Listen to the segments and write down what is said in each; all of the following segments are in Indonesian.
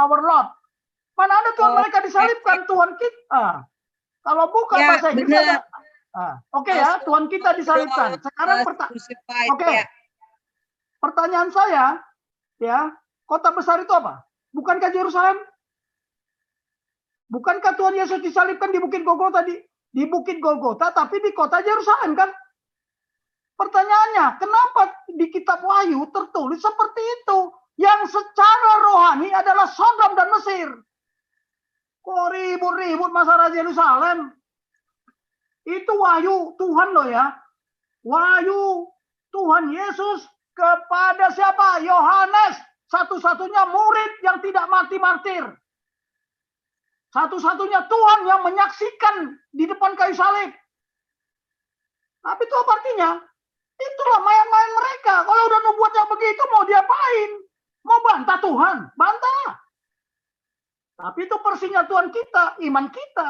our Lord. Mana ada Tuhan mereka disalibkan, Tuhan kita. Kalau bukan Ya, bahasa Inggris benar. ada. Oke ya, Tuhan kita disalibkan. Sekarang pertanyaan saya, ya, kota besar itu apa? Bukankah Yerusalem? Bukankah Tuhan Yesus disalibkan di Bukit Golgota di Bukit Golgota, tapi di kota Yerusalem kan? Pertanyaannya, kenapa di kitab Wahyu tertulis seperti itu? Yang secara rohani adalah Sodom dan Mesir. Kok ribut-ribut masalah Yerusalem? Itu wahyu Tuhan loh ya. Wahyu Tuhan Yesus kepada siapa? Yohanes. Satu-satunya murid yang tidak mati martir. Satu-satunya Tuhan yang menyaksikan di depan kayu salib. Tapi itu apa artinya? Itulah main-main mereka. Kalau udah nubuat yang begitu mau diapain? Mau bantah Tuhan? Bantah. Tapi itu persinya Tuhan kita, iman kita.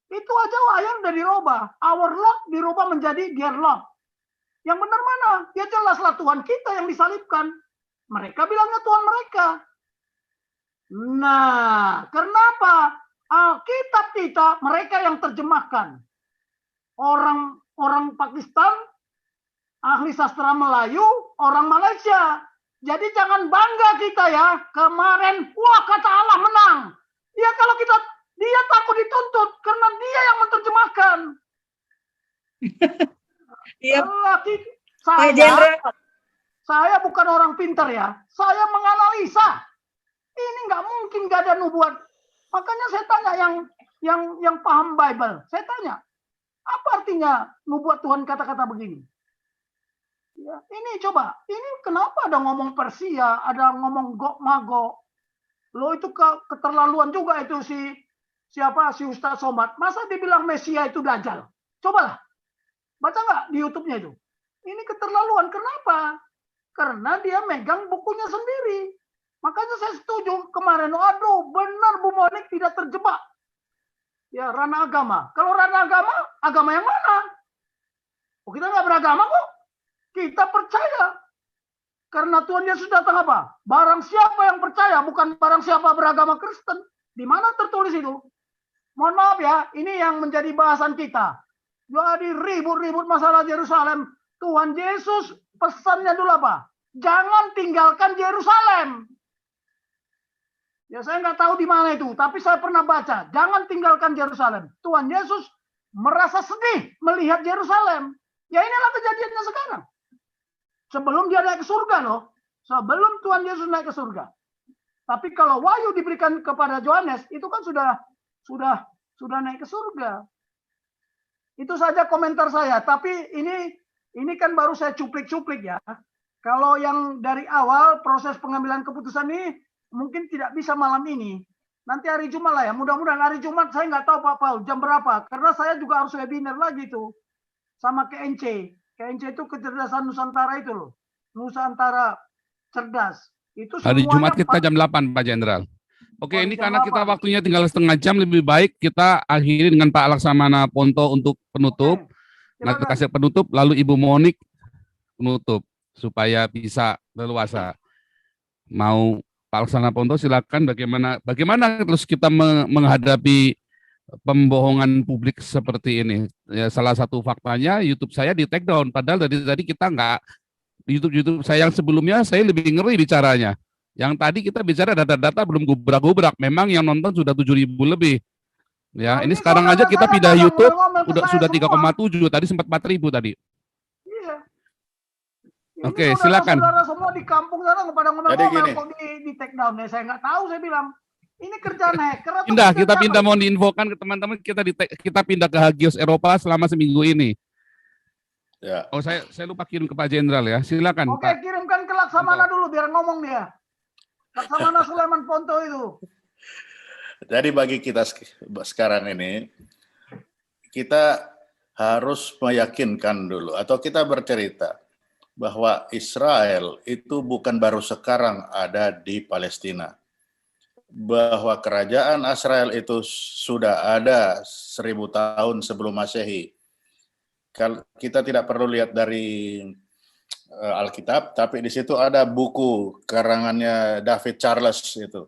Itu aja lah yang udah dirubah. Our Lord dirubah menjadi Dear Lord. Yang benar mana? Ya jelaslah Tuhan kita yang disalibkan. Mereka bilangnya Tuhan mereka. Nah, kenapa Alkitab kita mereka yang terjemahkan? Orang Pakistan, ahli sastra Melayu, orang Malaysia. Jadi jangan bangga kita ya. Kemarin, wah kata Allah menang. Ya kalau dia takut dituntut karena dia yang menerjemahkan. Iya. Saya bukan orang pintar ya. Saya menganalisa. Ini nggak mungkin nggak ada nubuat. Makanya saya tanya yang paham Bible. Saya tanya, apa artinya nubuat Tuhan kata-kata begini? Ya, ini coba, ini kenapa ada ngomong Persia, ada ngomong Gog Magog. Lo itu keterlaluan juga itu si Ustaz Somad. Masa dibilang Mesia itu Dajjal? Cobalah. Baca nggak di YouTube-nya itu? Ini keterlaluan. Kenapa? Karena dia megang bukunya sendiri. Makanya saya setuju kemarin. Aduh, benar Bu Monik tidak terjebak. Ya, ranah agama. Kalau ranah agama yang mana? Oh, kita nggak beragama kok. Kita percaya. Karena Tuhan Yesus datang apa? Barang siapa yang percaya, bukan barang siapa beragama Kristen. Di mana tertulis itu? Mohon maaf ya, ini yang menjadi bahasan kita. Jadi ribut-ribut masalah Yerusalem. Tuhan Yesus pesannya dulu apa? Jangan tinggalkan Yerusalem. Ya saya nggak tahu di mana itu, tapi saya pernah baca. Jangan tinggalkan Yerusalem. Tuhan Yesus merasa sedih melihat Yerusalem. Ya inilah kejadiannya sekarang. Sebelum dia naik ke surga loh. Sebelum Tuhan Yesus naik ke surga. Tapi kalau wahyu diberikan kepada Yohanes, itu kan sudah naik ke surga. Itu saja komentar saya. Tapi ini kan baru saya cuplik-cuplik ya. Kalau yang dari awal proses pengambilan keputusan ini mungkin tidak bisa malam ini. Nanti hari Jumat lah ya. Mudah-mudahan hari Jumat saya nggak tahu Pak Paul jam berapa. Karena saya juga harus webinar lagi tuh. Sama KNC. KNC itu kecerdasan Nusantara itu loh. Nusantara cerdas. Itu hari Jumat kita jam 8 Pak Jenderal. Oke, ini karena kita waktunya tinggal setengah jam, lebih baik kita akhiri dengan Pak Laksamana Ponto untuk penutup. Nanti kasih penutup, lalu Ibu Monik penutup supaya bisa leluasa. Mau Pak Laksamana Ponto silakan bagaimana terus kita menghadapi pembohongan publik seperti ini. Ya, salah satu faktanya YouTube saya di take down, padahal dari tadi kita nggak YouTube saya yang sebelumnya saya lebih ngeri bicaranya. Yang tadi kita bicara data-data belum gubrak-gubrak, memang yang nonton sudah 7.000 lebih. Ya, ini sekarang aja kita pindah YouTube sudah 3,7, tadi sempat 4.000 tadi. Iya. Oke, silakan. Saudara semua di kampung sana pada ngomel-ngomel kok di take down ya. Saya nggak tahu, saya bilang. Ini kerjaan hacker. Kita pindah mau diinfokan ke teman-teman, kita pindah ke Hagios Eropa selama seminggu ini. Ya. Oh, saya lupa kirim ke Pak Jenderal ya. Silakan. Oke, Pak. Kirimkan ke Laksamana dulu biar ngomong dia. Laksamana Sulaiman Ponto itu. Jadi bagi kita sekarang ini, kita harus meyakinkan dulu atau kita bercerita bahwa Israel itu bukan baru sekarang ada di Palestina. Bahwa kerajaan Israel itu sudah ada 1000 tahun sebelum Masehi. Kita tidak perlu lihat dari Alkitab, tapi di situ ada buku karangannya David Charles itu.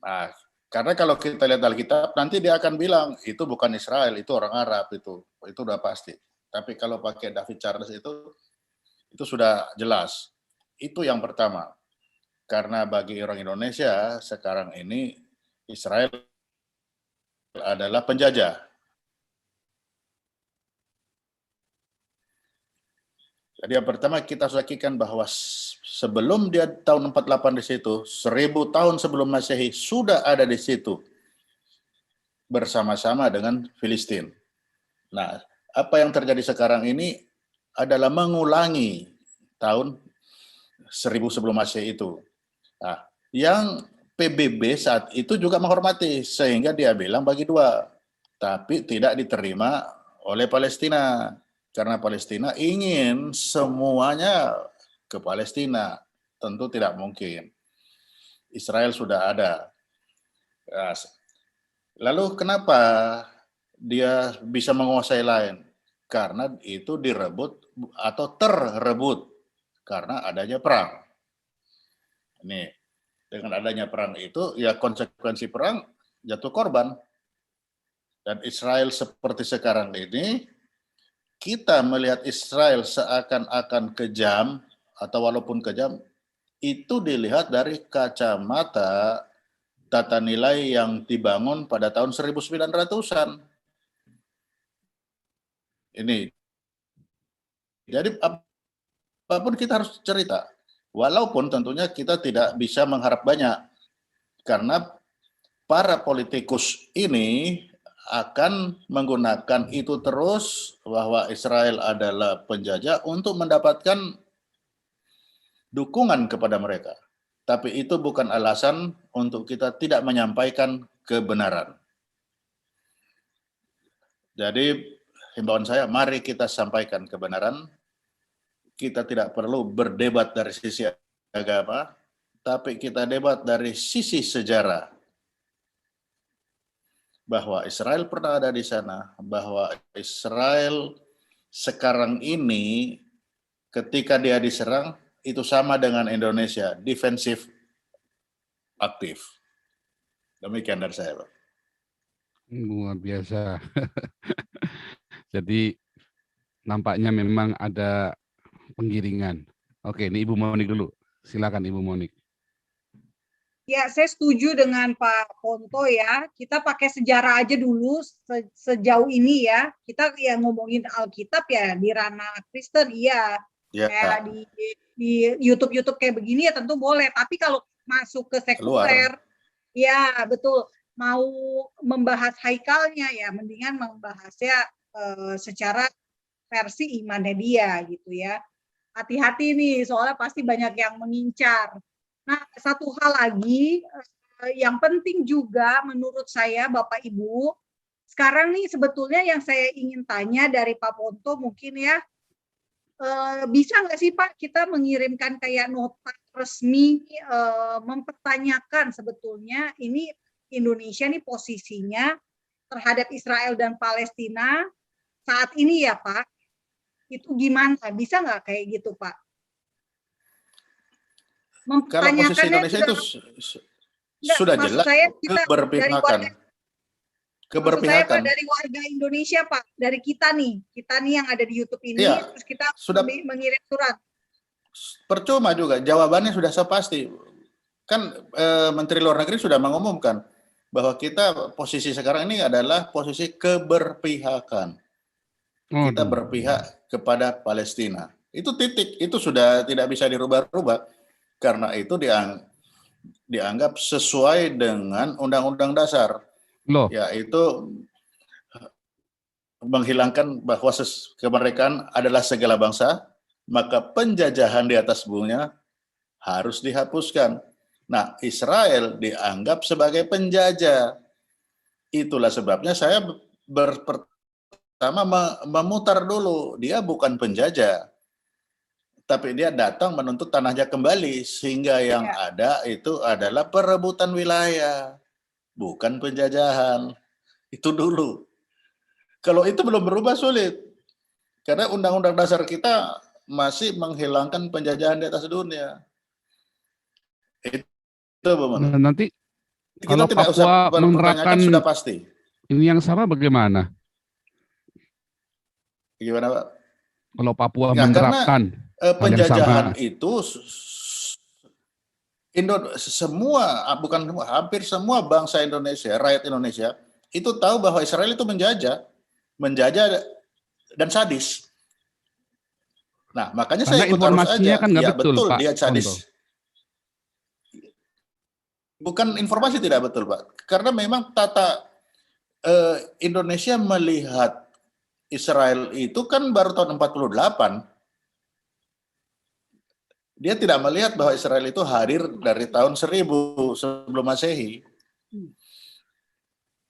Nah, karena kalau kita lihat Alkitab, nanti dia akan bilang itu bukan Israel, itu orang Arab itu udah pasti. Tapi kalau pakai David Charles itu sudah jelas. Itu yang pertama. Karena bagi orang Indonesia sekarang ini Israel adalah penjajah. Jadi yang pertama kita harus lakukan bahwa sebelum dia tahun 48 di situ, 1000 tahun sebelum Masehi sudah ada di situ bersama-sama dengan Filistin. Nah, apa yang terjadi sekarang ini adalah mengulangi tahun 1000 sebelum Masehi itu. Nah, yang PBB saat itu juga menghormati sehingga dia bilang bagi dua, tapi tidak diterima oleh Palestina. Karena Palestina ingin semuanya ke Palestina. Tentu tidak mungkin. Israel sudah ada. Lalu kenapa dia bisa menguasai lain? Karena itu direbut atau terrebut karena adanya perang. Ini dengan adanya perang itu ya konsekuensi perang jatuh korban. Dan Israel seperti sekarang ini kita melihat Israel seakan-akan kejam atau walaupun kejam itu dilihat dari kacamata tata nilai yang dibangun pada tahun 1900-an. Ini. Jadi apapun kita harus cerita. Walaupun tentunya kita tidak bisa mengharap banyak. Karena para politikus ini akan menggunakan itu terus bahwa Israel adalah penjajah untuk mendapatkan dukungan kepada mereka. Tapi itu bukan alasan untuk kita tidak menyampaikan kebenaran. Jadi himbauan saya, mari kita sampaikan kebenaran. Kita tidak perlu berdebat dari sisi agama, tapi kita debat dari sisi sejarah. Bahwa Israel pernah ada di sana, bahwa Israel sekarang ini ketika dia diserang itu sama dengan Indonesia, defensif aktif. Demikian dari saya, Pak. Luar biasa. Jadi nampaknya memang ada penggiringan. Oke, ini Ibu Monik dulu. Silakan Ibu Monik. Ya, saya setuju dengan Pak Ponto ya. Kita pakai sejarah aja dulu sejauh ini ya. Kita ya ngomongin Alkitab ya di ranah Kristen, iya. Ya. Kayak di YouTube kayak begini ya tentu boleh. Tapi kalau masuk ke sekuler, ya betul. Mau membahas haikalnya ya, mendingan membahasnya secara versi imannya dia gitu ya. Hati-hati nih, soalnya pasti banyak yang mengincar. Nah, satu hal lagi yang penting juga menurut saya Bapak Ibu, sekarang nih sebetulnya yang saya ingin tanya dari Pak Ponto mungkin ya, bisa nggak sih Pak kita mengirimkan kayak nota resmi mempertanyakan sebetulnya ini Indonesia nih posisinya terhadap Israel dan Palestina saat ini ya Pak, itu gimana? Bisa nggak kayak gitu Pak? Kalau posisi Indonesia itu sudah jelas keberpihakan. Maksud saya Pak dari warga Indonesia Pak, dari kita nih yang ada di YouTube ini, ya, terus kita sudah mengirim surat. Percuma juga, jawabannya sudah pasti. Kan Menteri Luar Negeri sudah mengumumkan bahwa kita posisi sekarang ini adalah posisi keberpihakan. Kita berpihak kepada Palestina. Itu titik, itu sudah tidak bisa dirubah-rubah. Karena itu dianggap sesuai dengan Undang-Undang Dasar, yaitu menghilangkan bahwa kemerdekaan adalah segala bangsa, maka penjajahan di atas buminya harus dihapuskan. Nah, Israel dianggap sebagai penjajah. Itulah sebabnya saya pertama memutar dulu, dia bukan penjajah. Tapi dia datang menuntut tanahnya kembali, sehingga yang ada itu adalah perebutan wilayah, bukan penjajahan. Itu dulu. Kalau itu belum berubah sulit, karena Undang-Undang Dasar kita masih menghilangkan penjajahan di atas dunia. Itu nanti Kalau tidak usah Papua mempertanyakan, menerapkan sudah pasti. ini yang sama bagaimana? Gimana, Pak? Kalau Papua Ya, karena menerapkan hal yang penjajahan sama, itu semua, bukan semua, hampir semua bangsa Indonesia, rakyat Indonesia itu tahu bahwa Israel itu menjajah dan sadis. Nah, makanya karena saya ikut arus informasinya aja. kan nggak Ya betul, betul, Pak dia Ponto. sadis. Bukan informasi tidak betul, Pak. Karena memang Indonesia melihat Israel itu kan baru tahun 48. Dia tidak melihat bahwa Israel itu hadir dari tahun 1000 sebelum Masehi.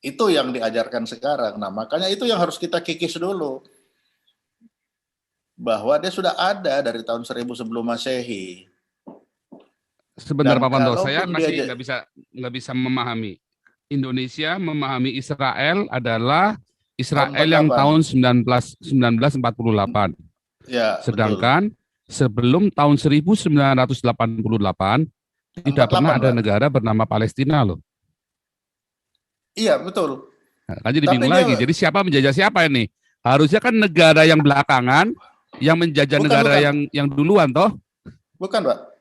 Itu yang diajarkan sekarang. Nah, makanya itu yang harus kita kikis dulu. Bahwa dia sudah ada dari tahun 1000 sebelum Masehi. Sebentar Dan Pak Ponto, saya kalaupun masih dia nggak bisa memahami. Indonesia memahami Israel adalah tahun Israel yang 48. tahun 1948. Ya, Sedangkan sebelum tahun 1988 tidak pernah 48, ada Pak. negara bernama Palestina loh. Iya, betul. Nah, kan jadi Tapi bingung dia lagi. Jadi siapa menjajah siapa ini? Harusnya kan negara yang belakangan yang menjajah negara bukan. yang duluan toh. Bukan, Pak.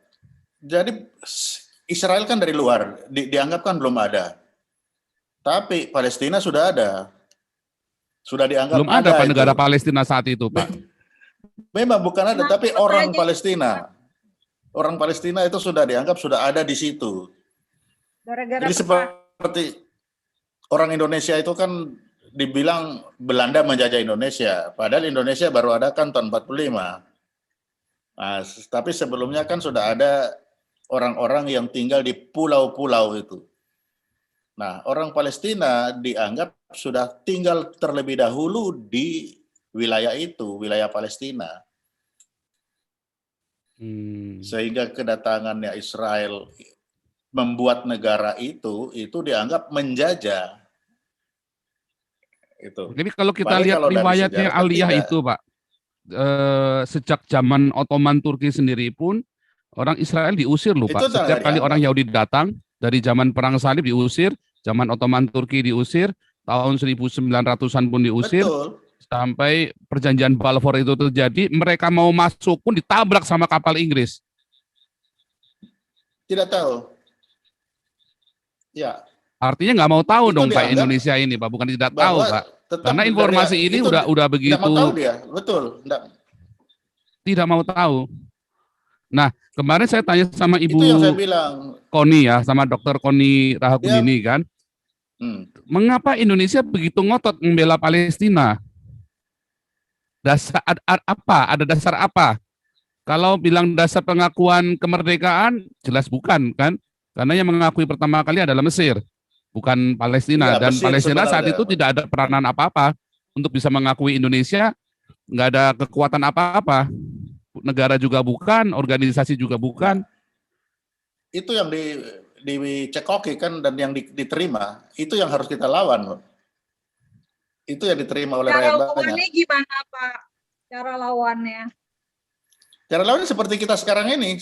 Jadi Israel kan dari luar, dianggap kan belum ada. Tapi Palestina sudah ada. Sudah dianggap Belum ada Pak itu. negara Palestina saat itu, Pak. Memang bukan ada, Kenapa tapi orang katanya? Palestina. Orang Palestina itu sudah dianggap sudah ada di situ. Gara-gara Jadi seperti orang Indonesia itu kan dibilang Belanda menjajah Indonesia. Padahal Indonesia baru ada kan tahun 45. Nah, tapi sebelumnya kan sudah ada orang-orang yang tinggal di pulau-pulau itu. Nah, orang Palestina dianggap sudah tinggal terlebih dahulu di wilayah itu, wilayah Palestina. Sehingga kedatangannya Israel membuat negara itu dianggap menjajah. Itu. Jadi kalau kita Padahal lihat kalau dari riwayatnya sejarah kan Aliyah tidak. itu, Pak, sejak zaman Ottoman Turki sendiri pun orang Israel diusir loh, Pak. Itu Setiap tidak kali orang dianggap. Yahudi datang dari zaman Perang Salib diusir, zaman Ottoman Turki diusir, tahun 1900-an pun diusir, Betul. sampai perjanjian Balfour itu terjadi, mereka mau masuk pun ditabrak sama kapal Inggris. Tidak tahu. Ya. Artinya nggak mau tahu Itu dong Pak dianggap Indonesia ini, Pak, bukan tidak tahu, bahwa Pak. tetap Karena informasi ini itu udah tidak mau tahu begitu dia. Betul. tidak mau tahu. Nah, kemarin saya tanya sama Itu yang saya Ibu bilang. Koni ya, sama Dokter Koni Rahakunini kan, mengapa Indonesia begitu ngotot membela Palestina? Dasar apa? Ada dasar apa? Kalau bilang dasar pengakuan kemerdekaan, jelas bukan kan? Karena yang mengakui pertama kali adalah Mesir, bukan Palestina. Ya, Dan Mesir Palestina saat sebenarnya. itu tidak ada peranan apa-apa untuk bisa mengakui Indonesia, nggak ada kekuatan apa-apa. Negara juga bukan, organisasi juga bukan. Nah, itu yang dicekoki kan dan yang diterima, itu yang harus kita lawan. Itu yang diterima oleh rakyat banyak. Cara lawannya gimana, Pak? Cara lawannya? Cara lawannya seperti kita sekarang ini.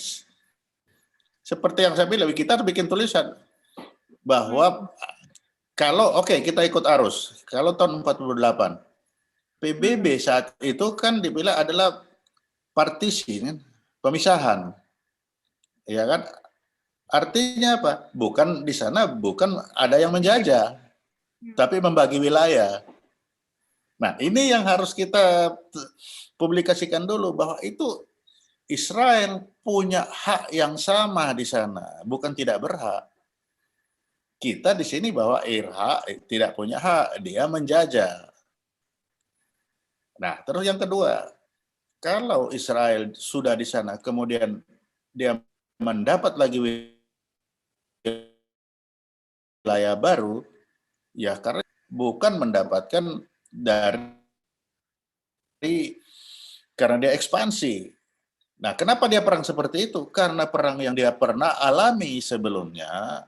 Seperti yang saya bilang, kita bikin tulisan bahwa kalau kita ikut arus, kalau tahun 48 PBB saat itu kan dibilang adalah partisi, kan? Pemisahan. Ya kan? Artinya apa? Bukan di sana bukan ada yang menjajah, tapi membagi wilayah. Nah, ini yang harus kita publikasikan dulu bahwa itu Israel punya hak yang sama di sana, bukan tidak berhak. Kita di sini bahwa tidak punya hak, dia menjajah. Nah, terus yang kedua, kalau Israel sudah di sana, kemudian dia mendapat lagi wilayah baru, ya karena bukan mendapatkan karena dia ekspansi. Nah, kenapa dia perang seperti itu? Karena perang yang dia pernah alami sebelumnya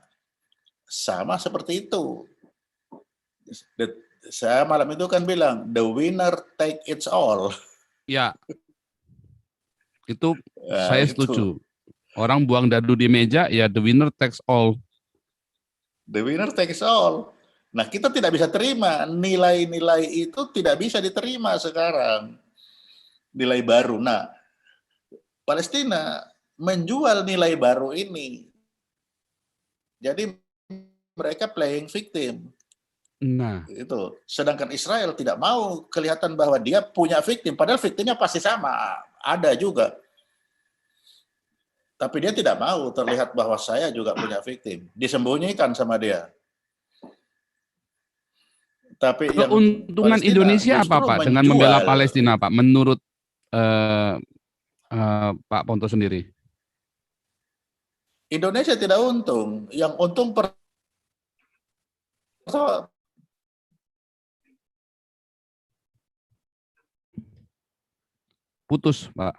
sama seperti itu. Saya malam itu kan bilang, the winner take it all. Ya, itu Nah, saya itu. setuju. Orang buang dadu di meja, ya the winner takes all. The winner takes all. Nah, kita tidak bisa terima nilai-nilai itu, tidak bisa diterima sekarang. Nilai baru. Nah, Palestina menjual nilai baru ini. Jadi mereka playing victim. Nah, Itu. Sedangkan Israel tidak mau kelihatan bahwa dia punya victim, padahal victimnya pasti sama, ada juga. Tapi dia tidak mau terlihat bahwa saya juga punya victim. Disembunyikan sama dia. Tapi yang keuntungan Palestina Indonesia apa justru Pak dengan membela menjual. Palestina Pak? Menurut Pak Ponto sendiri? Indonesia tidak untung. Yang untung Putus Pak.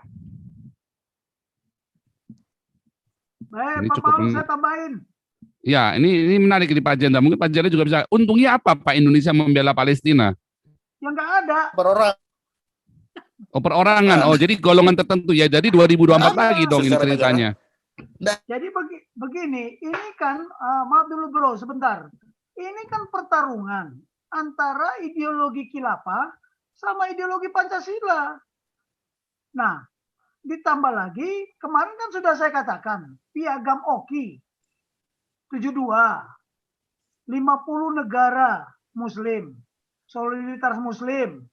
Baik, Ini Pak cukup Paulus, saya tambahin. Ya, ini menarik di Pak Jenderal. Mungkin Pak Jenderal juga bisa. Untungnya apa Pak Indonesia membela Palestina? Yang nggak ada. per orang. Oh, perorangan. Oh, jadi golongan tertentu ya. Jadi 2024 lagi dong ini Secara ceritanya. Jadi begini, ini kan, maaf dulu bro, sebentar. Ini kan pertarungan antara ideologi khilafah sama ideologi Pancasila. Nah, ditambah lagi, kemarin kan sudah saya katakan, Piagam Oki 72, 50 negara Muslim, solidaritas Muslim,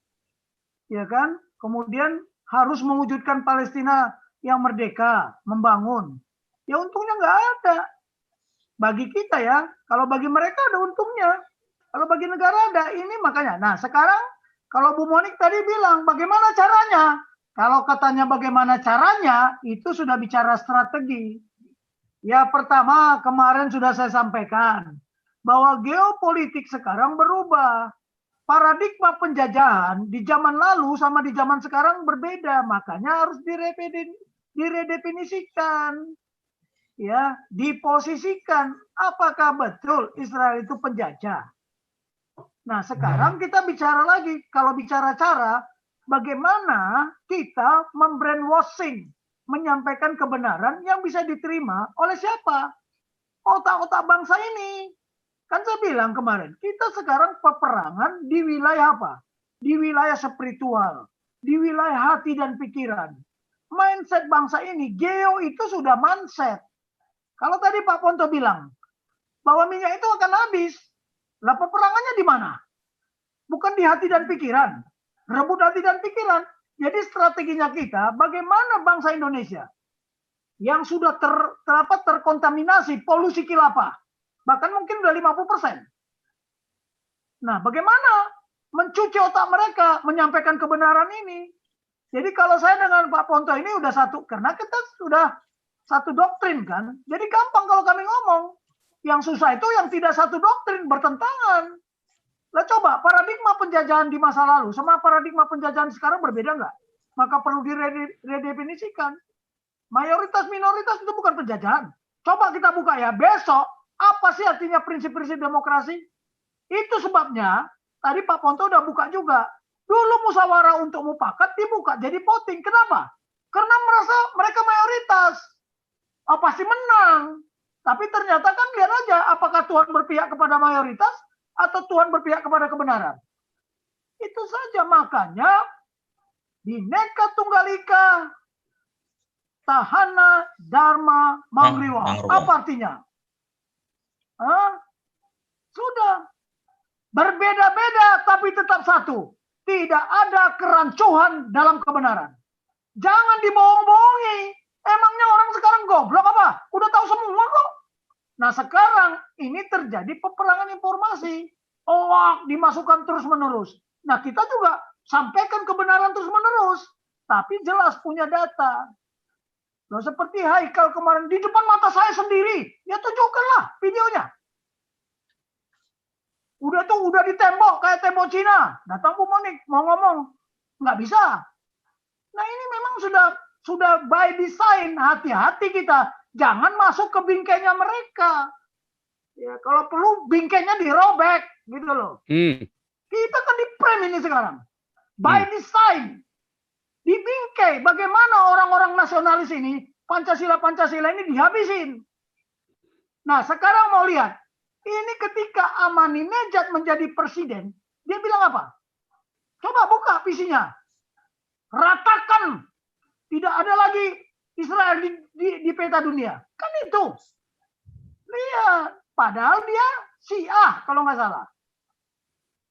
ya kan? Kemudian harus mewujudkan Palestina yang merdeka, membangun. Ya untungnya nggak ada. Bagi kita ya, kalau bagi mereka ada untungnya. Kalau bagi negara ada, ini makanya. Nah sekarang kalau Bu Monik tadi bilang bagaimana caranya? Kalau katanya bagaimana caranya, itu sudah bicara strategi. Ya pertama kemarin sudah saya sampaikan bahwa geopolitik sekarang berubah. Paradigma penjajahan di zaman lalu sama di zaman sekarang berbeda, makanya harus diredefinisikan, ya, diposisikan. Apakah betul Israel itu penjajah? Nah, sekarang kita bicara lagi, kalau bicara cara, bagaimana kita membrainwashing, menyampaikan kebenaran yang bisa diterima oleh siapa? Otak-otak bangsa ini. Kan saya bilang kemarin, kita sekarang peperangan di wilayah apa? Di wilayah spiritual, di wilayah hati dan pikiran. Mindset bangsa ini, geo itu sudah mindset. Kalau tadi Pak Ponto bilang, bahwa minyak itu akan habis. Lah peperangannya di mana? Bukan di hati dan pikiran. Rebut hati dan pikiran. Jadi strateginya kita, bagaimana bangsa Indonesia yang sudah terkontaminasi polusi khilafah, bahkan mungkin udah 50%. Nah, bagaimana mencuci otak mereka, menyampaikan kebenaran ini? Jadi kalau saya dengan Pak Ponto ini udah satu, karena kita sudah satu doktrin kan, jadi gampang kalau kami ngomong. Yang susah itu yang tidak satu doktrin, bertentangan. Lah coba, paradigma penjajahan di masa lalu sama paradigma penjajahan sekarang berbeda nggak? Maka perlu diredefinisikan. Mayoritas minoritas itu bukan penjajahan. Coba kita buka ya, besok apa sih artinya prinsip-prinsip demokrasi? Itu sebabnya tadi Pak Ponto udah buka juga. Dulu musyawarah untuk mufakat dibuka jadi voting. Kenapa? Karena merasa mereka mayoritas. Oh, pasti menang. Tapi ternyata kan lihat aja apakah Tuhan berpihak kepada mayoritas atau Tuhan berpihak kepada kebenaran. Itu saja, makanya Bhinneka Tunggal Ika, Tahana Dharma Mangriwa. Apa artinya? Sudah. Berbeda-beda tapi tetap satu. Tidak ada kerancuan dalam kebenaran. Jangan dibohong-bohongi. Emangnya orang sekarang goblok apa? Udah tahu semua kok. Nah sekarang ini terjadi peperangan informasi. Hoax dimasukkan terus-menerus. Nah kita juga sampaikan kebenaran terus-menerus. Tapi jelas punya data. Loh, seperti Haikal kemarin di depan mata saya sendiri. Ya tunjukkanlah videonya. Udah di tembok kayak tembok Cina. Datang Bu Monik mau ngomong. Nggak bisa. Nah ini memang sudah by design. Hati-hati kita. Jangan masuk ke bingkainya mereka. Ya, kalau perlu bingkainya dirobek. Gitu loh. Kita kan di frame ini sekarang. By design. Di bingkai. Bagaimana orang-orang nasionalis ini. Pancasila ini dihabisin. Nah sekarang mau lihat. Ini ketika Ahmadinejad menjadi presiden, dia bilang apa? Coba buka visinya. Ratakan. Tidak ada lagi Israel di peta dunia. Kan itu. Lihat. Padahal dia Syiah kalau nggak salah.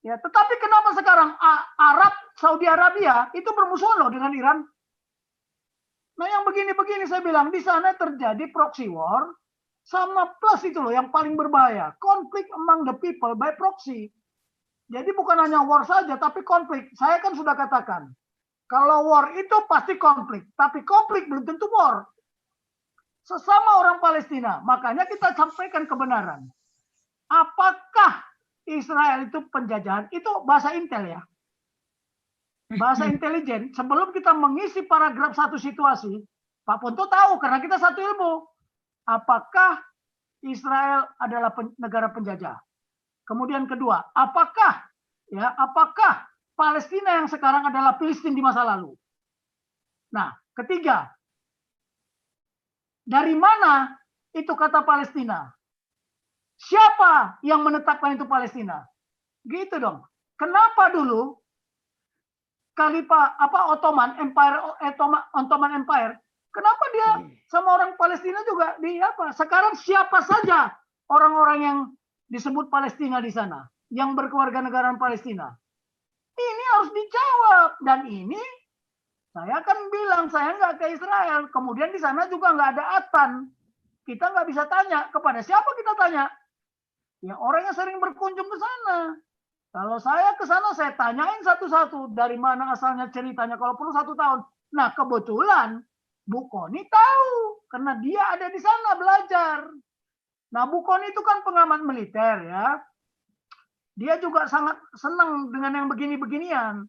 Ya, tetapi kenapa sekarang Arab, Saudi Arabia itu bermusuhan loh dengan Iran? Nah, yang begini-begini saya bilang di sana terjadi proxy war sama plus itu loh yang paling berbahaya, konflik among the people by proxy. Jadi bukan hanya war saja tapi konflik. Saya kan sudah katakan, kalau war itu pasti konflik, tapi konflik belum tentu war. Sesama orang Palestina, makanya kita sampaikan kebenaran. Apakah Israel itu penjajahan? Itu bahasa intel ya. Bahasa intelijen. Sebelum kita mengisi paragraf satu situasi, Pak Ponto tahu karena kita satu ilmu. Apakah Israel adalah negara penjajah? Kemudian kedua, apakah Palestina yang sekarang adalah Filistin di masa lalu? Nah, ketiga, dari mana itu kata Palestina? Siapa yang menetapkan itu Palestina? Gitu dong. Kenapa dulu Ottoman Empire, kenapa dia sama orang Palestina juga sekarang siapa saja orang-orang yang disebut Palestina di sana yang berkewarganegaraan Palestina? Ini harus dijawab, dan ini saya kan bilang saya nggak ke Israel, kemudian di sana juga nggak ada Atan. Kita nggak bisa tanya kepada siapa kita tanya. Ya orang yang sering berkunjung ke sana. Kalau saya ke sana saya tanyain satu-satu dari mana asalnya ceritanya. Kalau perlu 1 tahun. Nah kebetulan Bu Koni tahu karena dia ada di sana belajar. Nah Bu Koni itu kan pengamat militer ya. Dia juga sangat senang dengan yang begini-beginian.